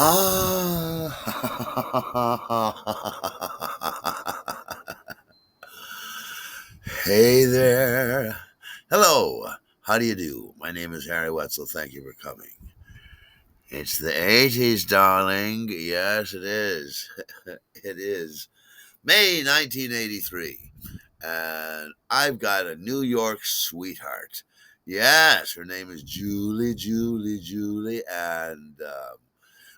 Ah. Hey there. Hello. How do you do? My name is Harry Wetzel. Thank you for coming. It's the 80s, darling. Yes, it is. It is. May 1983. And I've got a New York sweetheart. Yes, her name is Julie. And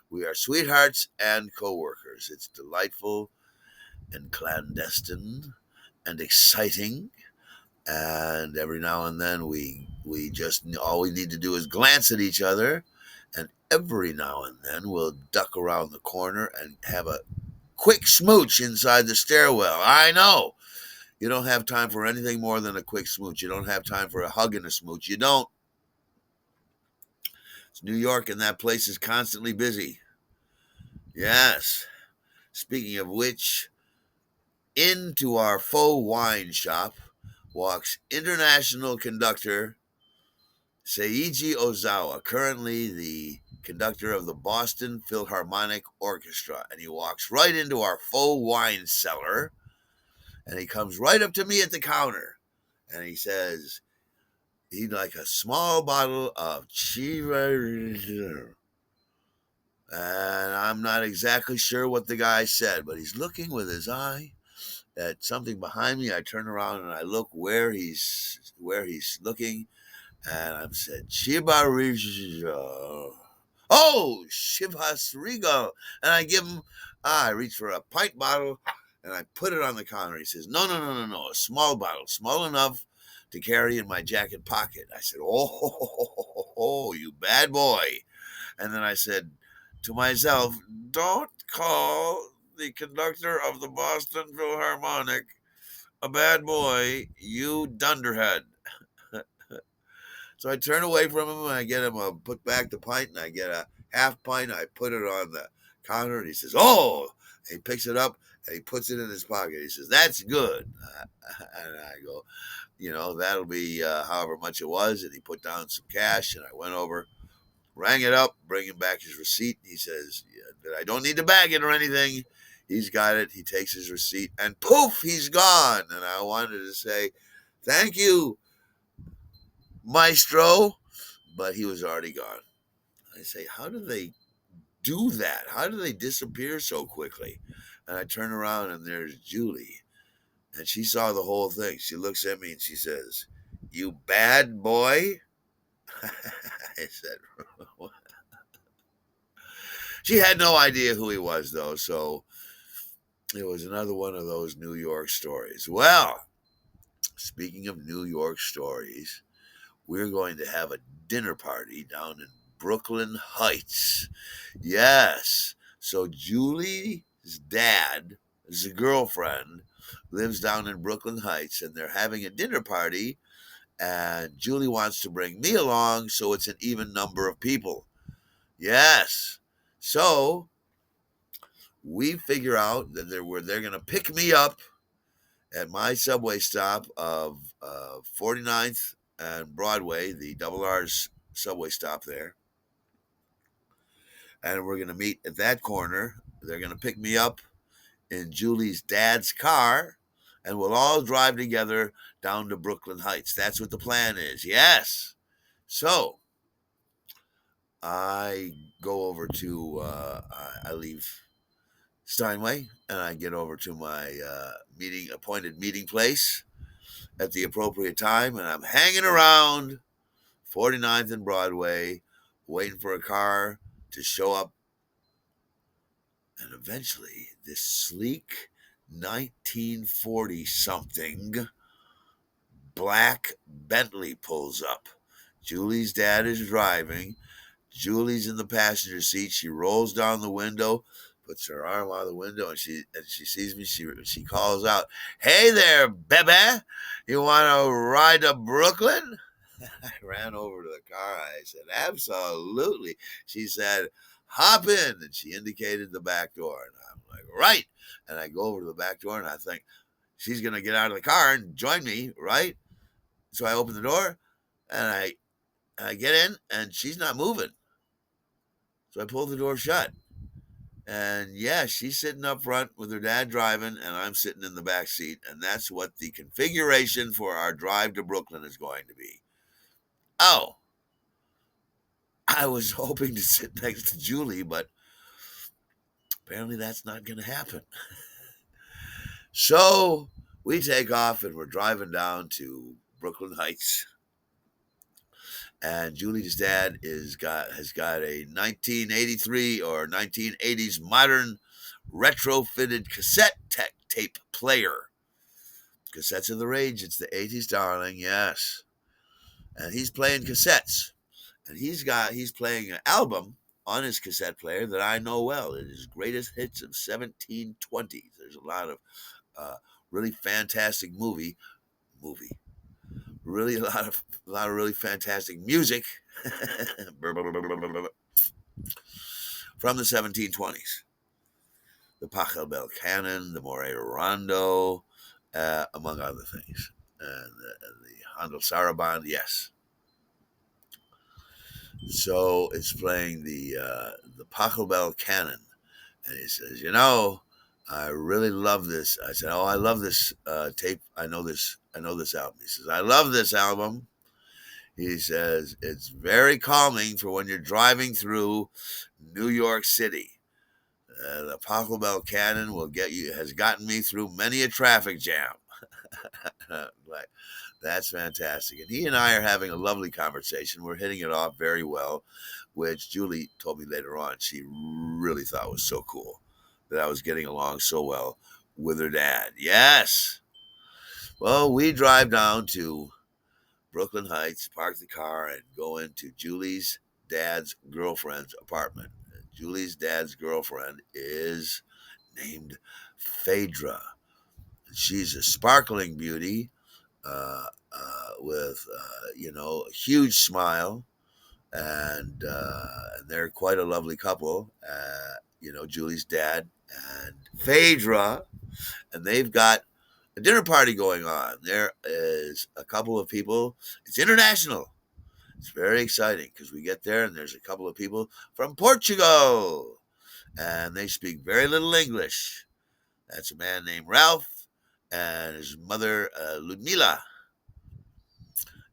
we are sweethearts and co-workers. It's delightful and clandestine and exciting. And every now and then we just all we need to do is glance at each other, and every now and then we'll duck around the corner and have a quick smooch inside the stairwell. I know you don't have time for anything more than a quick smooch. You don't have time for a hug and a smooch. You don't. It's New York, and that place is constantly busy. Yes. Speaking of which, into our faux wine shop walks international conductor Seiji Ozawa, currently the conductor of the Boston Philharmonic Orchestra. And he walks right into our faux wine cellar, and he comes right up to me at the counter. And he says, he'd like a small bottle of Chiva. And I'm not exactly sure what the guy said, but he's looking with his eye at something behind me. I turn around and I look where he's looking, and I said, Chiba. Oh, Chivas Regal. And I give him, I reach for a pint bottle and I put it on the counter. He says, no, a small bottle, small enough to carry in my jacket pocket. I said, oh, you bad boy. And then I said to myself, don't call the conductor of the Boston Philharmonic a bad boy, you dunderhead. So I turn away from him and I get him a put back the pint, and I get a half pint. I put it on the counter, and he says, "Oh!" And he picks it up and he puts it in his pocket. He says, "That's good." And I go, that'll be however much it was. And he put down some cash, and I went over, rang it up, bring him back his receipt. He says that I don't need to bag it or anything. He's got it. He takes his receipt, and poof, he's gone. And I wanted to say, "Thank you, Maestro," but he was already gone. I say, how do they do that? How do they disappear so quickly? And I turn around and there's Julie, and she saw the whole thing. She looks at me and she says, "You bad boy." I said, "What?" She had no idea who he was, though, so it was another one of those New York stories. Well, speaking of New York stories, we're going to have a dinner party down in Brooklyn Heights. Yes. So Julie's dad, his girlfriend, lives down in Brooklyn Heights, and they're having a dinner party. And Julie wants to bring me along, so it's an even number of people. Yes. So we figure out that they're going to pick me up at my subway stop of 49th and Broadway, the double R's subway stop there. And we're going to meet at that corner. They're going to pick me up in Julie's dad's car, and we'll all drive together down to Brooklyn Heights. That's what the plan is. Yes. So I go over to, I leave Steinway, and I get over to my appointed meeting place at the appropriate time, and I'm hanging around 49th and Broadway, waiting for a car to show up. And eventually, this sleek 1940 something black Bentley pulls up. Julie's dad is driving. Julie's in the passenger seat. She rolls down the window, puts her arm out the window, and she sees me. She calls out, "Hey there, baby! You want to ride to Brooklyn?" I ran over to the car. I said, "Absolutely." She said, "Hop in." And she indicated the back door. And I'm like, "Right." And I go over to the back door and I think, she's going to get out of the car and join me, right? So I open the door and I get in and she's not moving. So I pull the door shut. And yeah, she's sitting up front with her dad driving, and I'm sitting in the back seat. And that's what the configuration for our drive to Brooklyn is going to be. Oh, I was hoping to sit next to Julie, but apparently that's not going to happen. So we take off and we're driving down to Brooklyn Heights. And Julie's dad has got a 1983 or 1980s modern retrofitted cassette tape player. Cassettes are the rage. It's the 80s, darling. Yes. And he's playing cassettes. And he's playing an album on his cassette player that I know well. It is Greatest Hits of 1720s. There's a lot of uh, really fantastic movie. Really a lot of really fantastic music from the 1720s. The Pachelbel Canon, the Moray Rondo, among other things. And the Handel Saraband, yes. So it's playing the Pachelbel Canon. And he says, I really love this. I said, oh, I love this tape. I know this album. He says, I love this album. He says, it's very calming for when you're driving through New York City. The Pachelbel Canon has gotten me through many a traffic jam. Like, that's fantastic. And he and I are having a lovely conversation. We're hitting it off very well, which Julie told me later on she really thought was so cool that I was getting along so well with her dad. Yes. Well, we drive down to Brooklyn Heights, park the car, and go into Julie's dad's girlfriend's apartment. Julie's dad's girlfriend is named Phaedra. She's a sparkling beauty with, a huge smile, and they're quite a lovely couple. Julie's dad and Phaedra, and they've got a dinner party going on. There is a couple of people. It's international. It's very exciting because we get there and there's a couple of people from Portugal, and they speak very little English. That's a man named Ralph and his mother, Ludmila.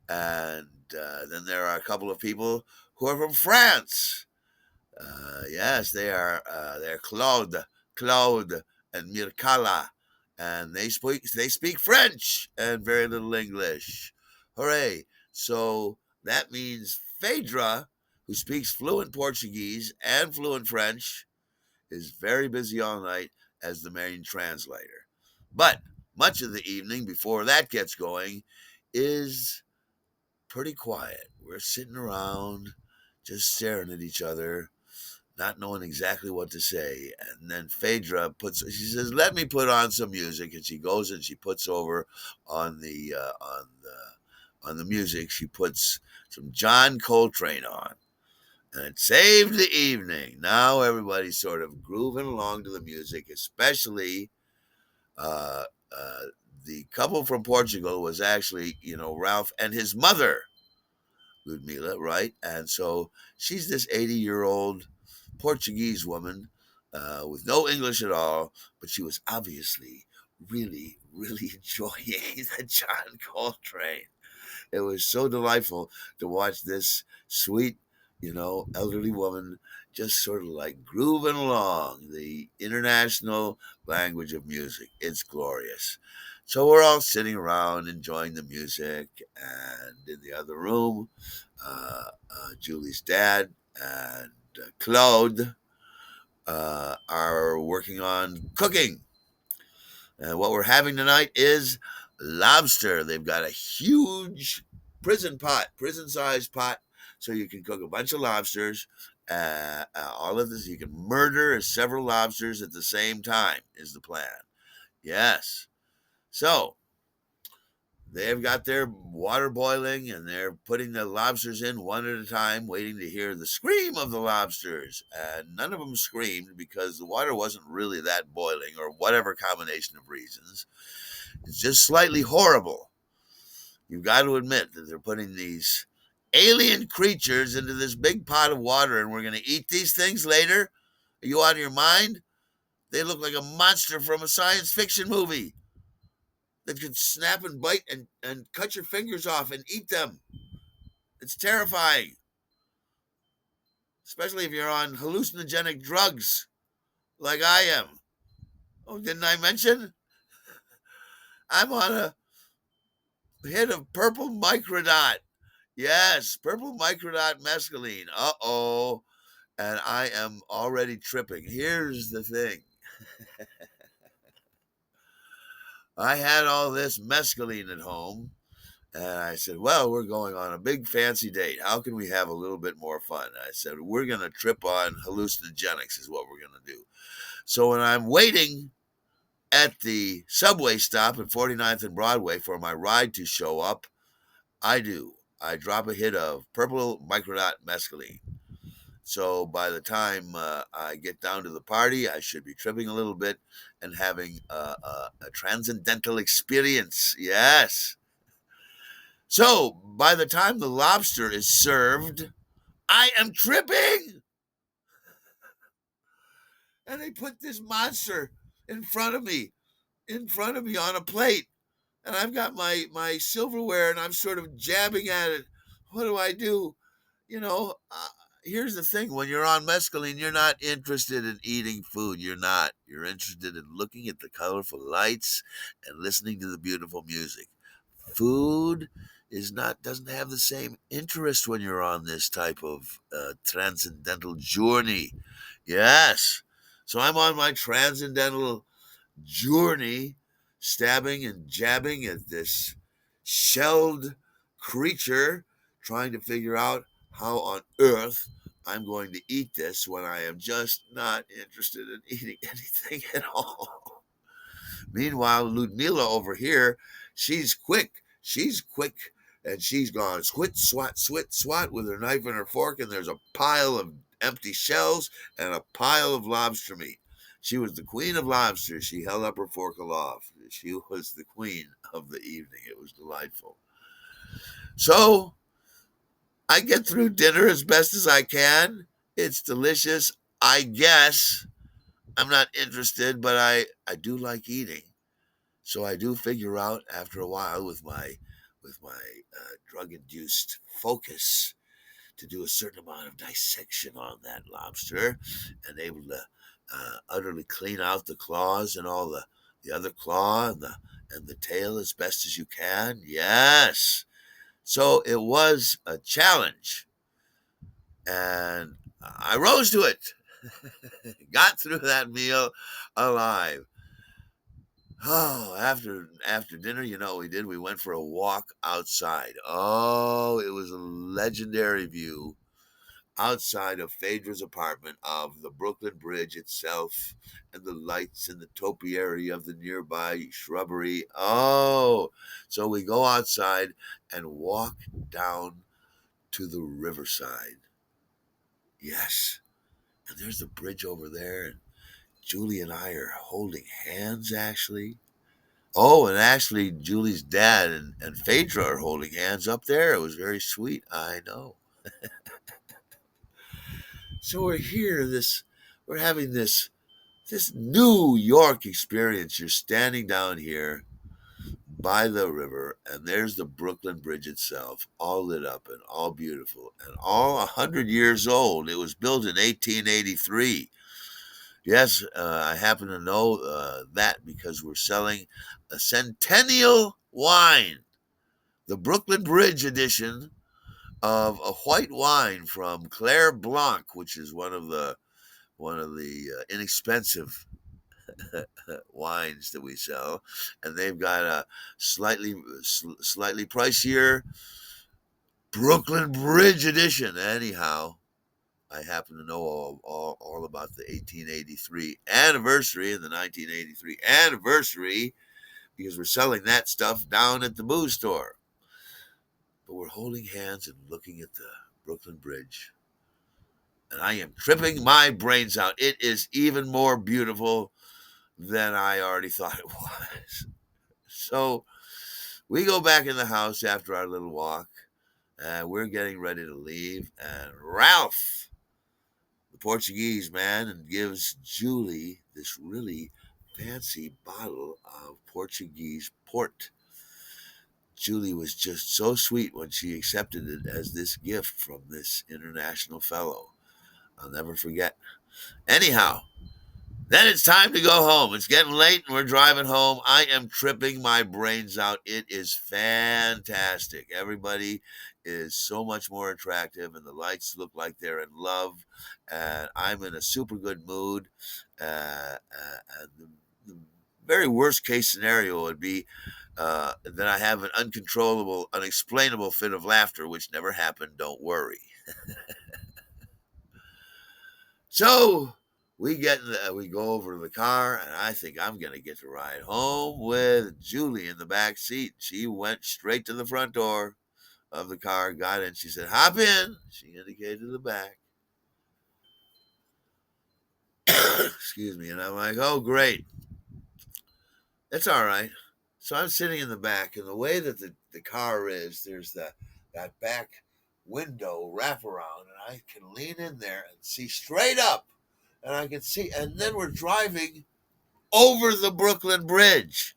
And then there are a couple of people who are from France. Yes, they are. They're Claude, and Mircala, and they speak French and very little English. Hooray! So that means Phaedra, who speaks fluent Portuguese and fluent French, is very busy all night as the main translator. But much of the evening before that gets going is pretty quiet. We're sitting around just staring at each other, not knowing exactly what to say. And then Phaedra she says, "Let me put on some music." And she goes and she puts over on the music. She puts some John Coltrane on, and it saved the evening. Now everybody's sort of grooving along to the music, especially uh, uh, the couple from Portugal was actually, Ralph and his mother, Ludmila, right? And so she's this 80-year-old Portuguese woman with no English at all, but she was obviously really, really enjoying the John Coltrane. It was so delightful to watch this sweet, elderly woman just sort of like grooving along the international language of music. It's glorious. So we're all sitting around enjoying the music, and in the other room, Julie's dad and Claude are working on cooking. And what we're having tonight is lobster. They've got a huge prison-sized pot, so you can cook a bunch of lobsters. All of this, you can murder several lobsters at the same time, is the plan. Yes. So they've got their water boiling and they're putting the lobsters in one at a time, waiting to hear the scream of the lobsters. And none of them screamed because the water wasn't really that boiling, or whatever combination of reasons. It's just slightly horrible. You've got to admit that they're putting these alien creatures into this big pot of water, and we're going to eat these things later. Are you out of your mind? They look like a monster from a science fiction movie that could snap and bite and cut your fingers off and eat them. It's terrifying, especially if you're on hallucinogenic drugs like I am. Oh, didn't I mention? I'm on a hit of purple microdot. Yes, purple microdot mescaline. Uh oh. And I am already tripping. Here's the thing, I had all this mescaline at home, and I said, well, we're going on a big fancy date. How can we have a little bit more fun? I said, we're going to trip on hallucinogenics, is what we're going to do. So when I'm waiting at the subway stop at 49th and Broadway for my ride to show up, I do. I drop a hit of purple microdot mescaline. So by the time I get down to the party, I should be tripping a little bit and having a transcendental experience. Yes. So by the time the lobster is served, I am tripping. And they put this monster in front of me, on a plate. And I've got my silverware and I'm sort of jabbing at it. What do I do? You know, here's the thing, when you're on mescaline, you're not interested in eating food. You're not. You're interested in looking at the colorful lights and listening to the beautiful music. Food is not doesn't have the same interest when you're on this type of transcendental journey. Yes. So I'm on my transcendental journey, stabbing and jabbing at this shelled creature, trying to figure out how on earth I'm going to eat this when I am just not interested in eating anything at all. Meanwhile, Ludmila over here, she's quick. She's quick. And she's gone swit, swat with her knife and her fork, and there's a pile of empty shells and a pile of lobster meat. She was the queen of lobster. She held up her fork aloft. She was the queen of the evening. It was delightful. So I get through dinner as best as I can. It's delicious. I guess I'm not interested, but I do like eating. So I do figure out after a while with my drug induced focus to do a certain amount of dissection on that lobster and able to utterly clean out the claws and all the other claw and the tail as best as you can. Yes. So it was a challenge and I rose to it. Got through that meal alive. Oh, after dinner, you know what we did? We went for a walk outside. Oh, it was a legendary view outside of Phaedra's apartment of the Brooklyn Bridge itself and the lights and the topiary of the nearby shrubbery. Oh, so we go outside and walk down to the riverside. Yes, and there's the bridge over there, and Julie and I are holding hands actually. Oh, and actually, Julie's dad and Phaedra are holding hands up there. It was very sweet. I know. So we're here. We're having this New York experience. You're standing down here by the river, and there's the Brooklyn Bridge itself, all lit up and all beautiful, and all 100 years old. It was built in 1883. Yes, I happen to know that because we're selling a centennial wine, the Brooklyn Bridge edition of a white wine from Claire Blanc, which is one of the inexpensive wines that we sell, and they've got a slightly pricier Brooklyn Bridge edition. Anyhow, I happen to know all about the 1883 anniversary and the 1983 anniversary because we're selling that stuff down at the booze store. But we're holding hands and looking at the Brooklyn Bridge. And I am tripping my brains out. It is even more beautiful than I already thought it was. So we go back in the house after our little walk, and we're getting ready to leave. And Ralph, the Portuguese man, and gives Julie this really fancy bottle of Portuguese port. Julie was just so sweet when she accepted it as this gift from this international fellow. I'll never forget. Anyhow, then it's time to go home. It's getting late and we're driving home. I am tripping my brains out. It is fantastic. Everybody is so much more attractive and the lights look like they're in love. And I'm in a super good mood. And the very worst case scenario would be that I have an uncontrollable, unexplainable fit of laughter, which never happened. Don't worry. So we go over to the car, and I think I'm gonna get to ride home with Julie in the back seat. She went straight to the front door of the car, got in. She said, "Hop in." She indicated the back. Excuse me, and I'm like, "Oh, great, it's all right." So I'm sitting in the back, and the way that the car is, there's that back window wraparound, and I can lean in there and see straight up, and I can see, and then we're driving over the Brooklyn Bridge.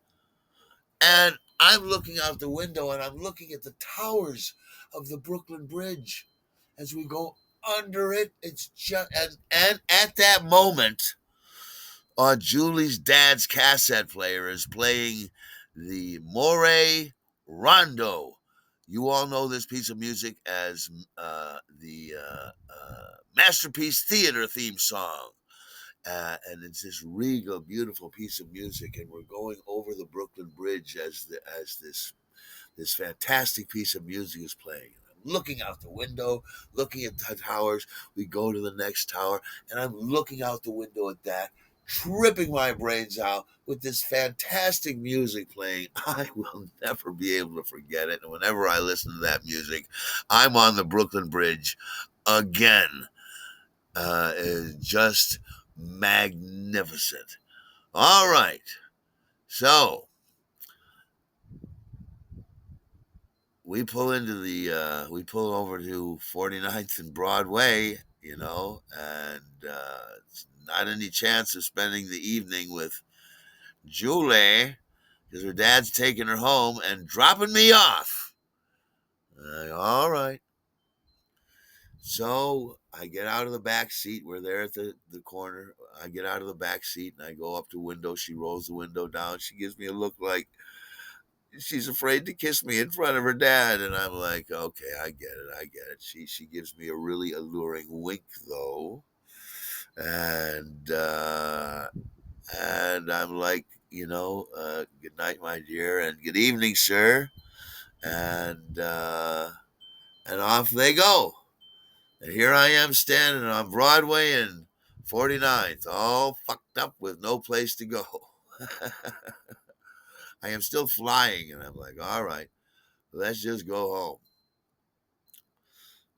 And I'm looking out the window and I'm looking at the towers of the Brooklyn Bridge as we go under it. It's just, and at that moment, Julie's dad's cassette player is playing the Moray Rondo. You all know this piece of music as the Masterpiece Theater theme song. And it's this regal, beautiful piece of music, and we're going over the Brooklyn Bridge as this fantastic piece of music is playing. I'm looking out the window, looking at the towers. We go to the next tower, and I'm looking out the window at that, tripping my brains out with this fantastic music playing. I will never be able to forget it. And whenever I listen to that music, I'm on the Brooklyn Bridge again. Is just magnificent. All right. So we pull over to 49th and Broadway, and it's not any chance of spending the evening with Julie because her dad's taking her home and dropping me off. All right. So I get out of the back seat. We're there at the corner. I get out of the back seat and I go up to the window. She rolls the window down. She gives me a look like she's afraid to kiss me in front of her dad. And I'm like, okay, I get it. I get it. She gives me a really alluring wink though. And I'm like, good night, my dear, and good evening, sir. And off they go. And here I am standing on Broadway and 49th, all fucked up with no place to go. I am still flying, and I'm like, all right, let's just go home.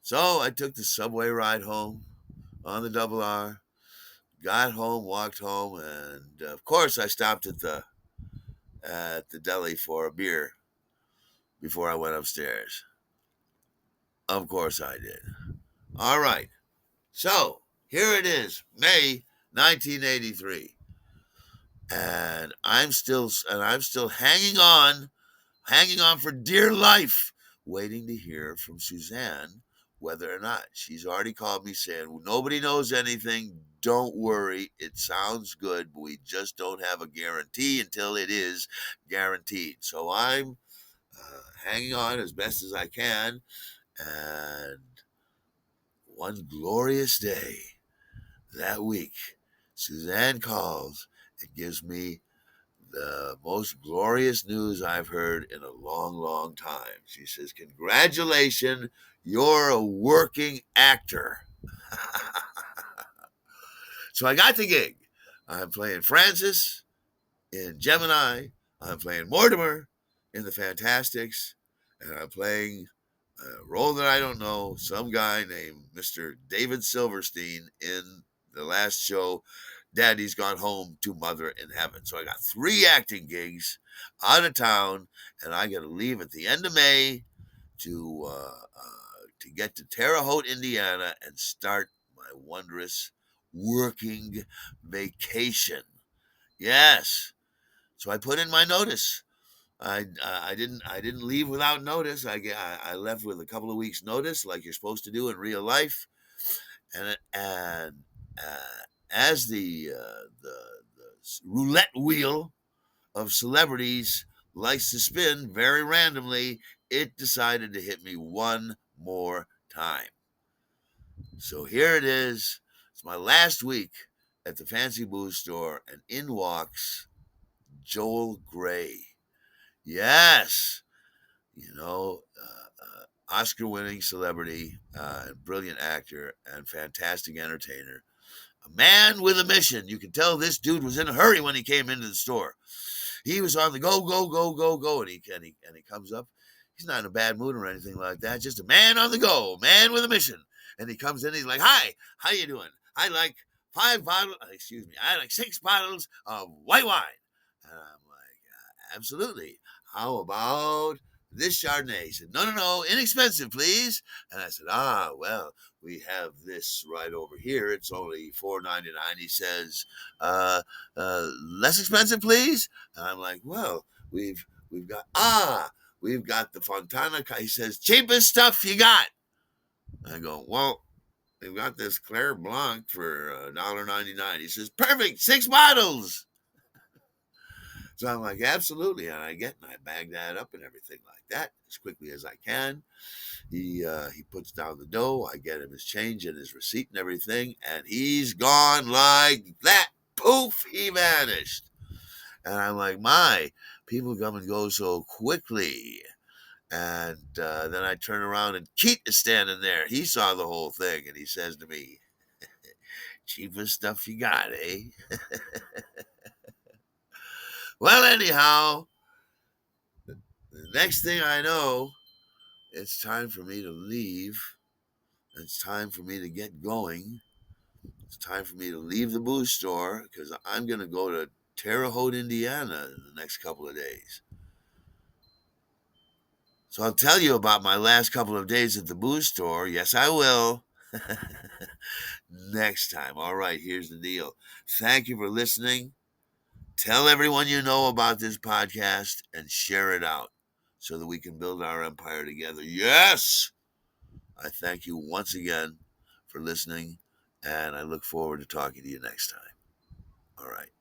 So I took the subway ride home on the double R, got home, walked home, and of course I stopped at the deli for a beer before I went upstairs. Of course I did. All right. So here it is, May 1983. And I'm still hanging on for dear life, waiting to hear from Suzanne whether or not. She's already called me saying nobody knows anything. Don't worry, it sounds good, but we just don't have a guarantee until it is guaranteed. So I'm hanging on as best as I can, and one glorious day that week, Suzanne calls and gives me the most glorious news I've heard in a long, long time. She says, "Congratulations, you're a working actor." So I got the gig. I'm playing Francis in Gemini. I'm playing Mortimer in the Fantastics. And I'm playing a role that I don't know, some guy named Mr. David Silverstein in the last show, Daddy's Gone Home to Mother in Heaven. So I got 3 acting gigs out of town, and I got to leave at the end of May to get to Terre Haute, Indiana, and start my wondrous working vacation. Yes. So I put in my notice. I didn't leave without notice. I left with a couple of weeks notice, like you're supposed to do in real life. And as the roulette wheel of celebrities likes to spin very randomly, it decided to hit me one more time. So here it is. It's my last week at the fancy booze store, and in walks Joel Gray. Yes, Oscar-winning celebrity, brilliant actor, and fantastic entertainer. A man with a mission. You can tell this dude was in a hurry when he came into the store. He was on the go, go, go, go, go, and he comes up. He's not in a bad mood or anything like that. Just a man on the go, man with a mission. And he comes in. He's like, "Hi, how you doing? I like 5 bottles. Excuse me. I like 6 bottles of white wine." And I'm like, "Absolutely. How about this Chardonnay?" He said, "No, no, no, inexpensive, please." And I said, well, we have this right over here. It's only $4.99. He says, less expensive, please. And I'm like, "Well, we've got the Fontana." He says, "Cheapest stuff you got." I go, "Well, we've got this Claire Blanc for $1.99. He says, "Perfect, 6 bottles." So I'm like, "Absolutely." And I bag that up and everything like that as quickly as I can. He puts down the dough. I get him his change and his receipt and everything, and he's gone like that. Poof, he vanished. And I'm like, "My, people come and go so quickly." And then I turn around and Keith is standing there. He saw the whole thing, and he says to me, "Cheapest stuff you got, eh?" Well, anyhow, the next thing I know, it's time for me to leave. It's time for me to get going. It's time for me to leave the booze store because I'm going to go to Terre Haute, Indiana in the next couple of days. So I'll tell you about my last couple of days at the booze store. Yes, I will. Next time. All right, here's the deal. Thank you for listening. Tell everyone you know about this podcast and share it out so that we can build our empire together. Yes! I thank you once again for listening, and I look forward to talking to you next time. All right.